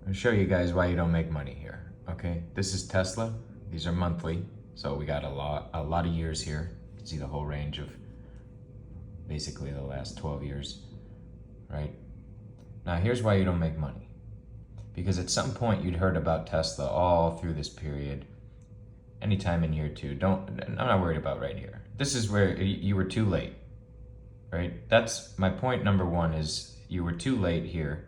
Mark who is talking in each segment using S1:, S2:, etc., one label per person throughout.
S1: I'll show you guys why you don't make money here. Okay, this is Tesla. These are monthly, so we got a lot of years here. You can see the whole range of basically the last 12 years, right? Now here's why you don't make money. Because at some point you'd heard about Tesla all through this period, anytime in year two. I'm not worried about right here. This is where you were too late, right? That's my point number one, is you were too late here.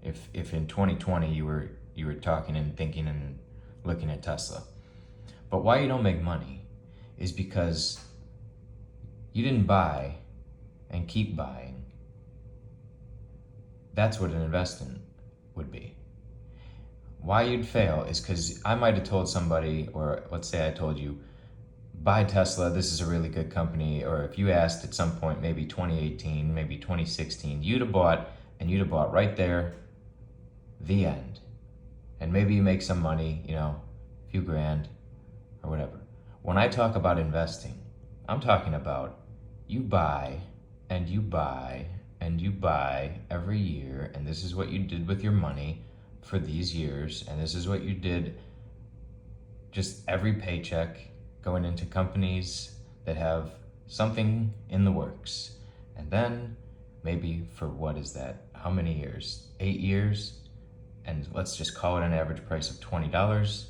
S1: If in 2020 you were talking and thinking and looking at Tesla. But why you don't make money is because you didn't buy and keep buying. That's what an investment would be. Why you'd fail is because I might have told somebody, or let's say I told you, buy Tesla, this is a really good company. Or if you asked at some point, maybe 2018, maybe 2016, you'd have bought right there, the end. And maybe you make some money, a few grand or whatever. When I talk about investing, I'm talking about you buy and you buy and you buy every year, and this is what you did with your money for these years, and this is what you did just every paycheck going into companies that have something in the works. And then maybe for what is that? How many years? 8 years? And let's just call it an average price of $20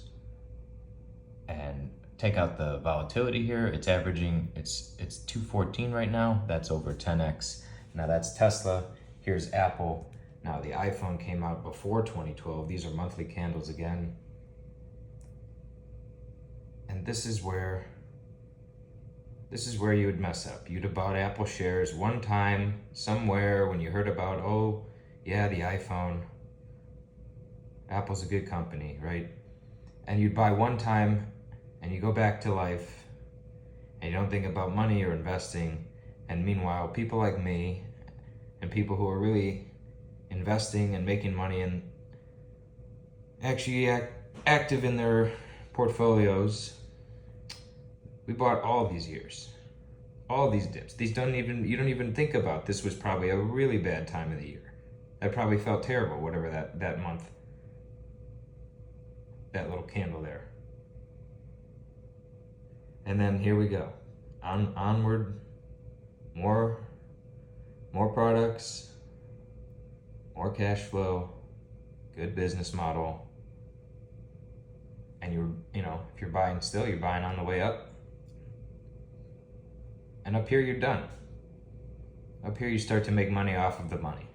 S1: and take out the volatility here. It's averaging, it's 214 right now. That's over 10x. Now that's Tesla. Here's Apple. Now the iPhone came out before 2012. These are monthly candles again. And this is where you would mess up. You'd have bought Apple shares one time somewhere when you heard about, oh yeah, the iPhone. Apple's a good company, right? And you'd buy one time and you go back to life and you don't think about money or investing. And meanwhile, people like me and people who are really investing and making money and actually active in their portfolios, we bought all these years, all these dips. You don't even think about this was probably a really bad time of the year. That probably felt terrible, whatever that month, that little candle there. And then here we go, onward, more products, more cash flow, good business model. And if you're buying still, you're buying on the way up. And up here, you're done. Up here, you start to make money off of the money.